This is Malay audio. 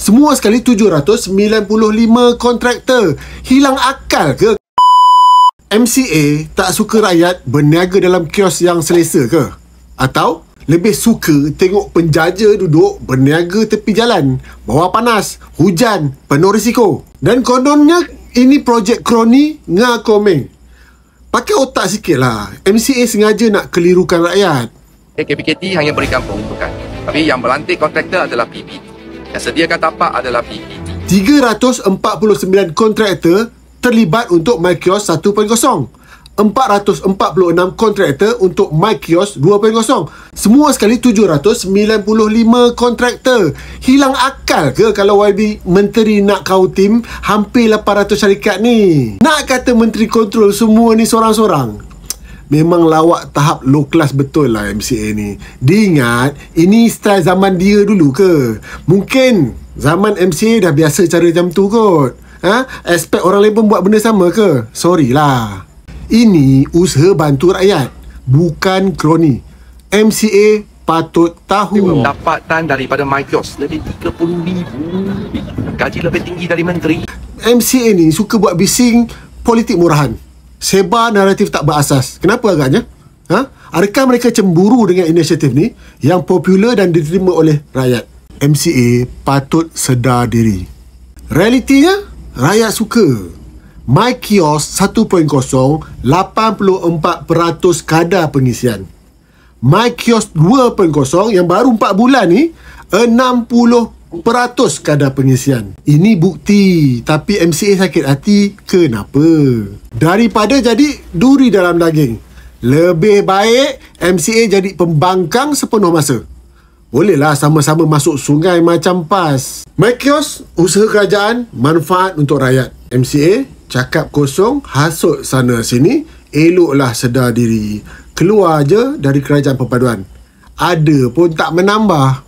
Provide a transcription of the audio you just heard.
Semua sekali 795 kontraktor. Hilang akal ke? MCA tak suka rakyat berniaga dalam kios yang selesa ke? Atau lebih suka tengok penjaja duduk berniaga tepi jalan, bawah panas, hujan, penuh risiko? Dan kononnya ini projek kroni ngah komeng. Pakai otak sikit lah. MCA sengaja nak kelirukan rakyat. KPKT hanya berikan peruntukan, tapi yang melantik kontraktor adalah PPT. Yang sediakan tapak adalah PPT. 349 kontraktor terlibat untuk MyKios 1.0. 446 kontraktor untuk MyKios 2.0. Semua sekali 795 kontraktor. Hilang akal ke kalau YB menteri nak kau tim hampir 800 syarikat ni? Nak kata menteri kontrol semua ni sorang-sorang? Memang lawak tahap low class betul lah MCA ni. Diingat, ini style zaman dia dulu ke? Mungkin zaman MCA dah biasa cara macam tu kot. Expect orang lain pun buat benda sama ke? Sorry lah. Ini usaha bantu rakyat, bukan kroni. MCA patut tahu. Pendapatan daripada MyKios lebih 30,000. Gaji lebih tinggi dari menteri. MCA ni suka buat bising politik murahan. Sebar naratif tak berasas. Kenapa agaknya? Adakah mereka cemburu dengan inisiatif ni yang popular dan diterima oleh rakyat? MCA patut sedar diri. Realitinya, rakyat suka. MyKios 1.0 84% kadar pengisian. MyKios 2.0 yang baru 4 bulan ni 60% kadar pengisian. Ini bukti. Tapi MCA sakit hati. Kenapa? Daripada jadi duri dalam daging, lebih baik MCA jadi pembangkang sepenuh masa. Bolehlah sama-sama masuk sungai macam PAS. MyKios, usaha kerajaan, manfaat untuk rakyat. MCA, cakap kosong, hasut sana sini. Eloklah sedar diri. Keluar je dari kerajaan perpaduan. Ada pun tak menambah.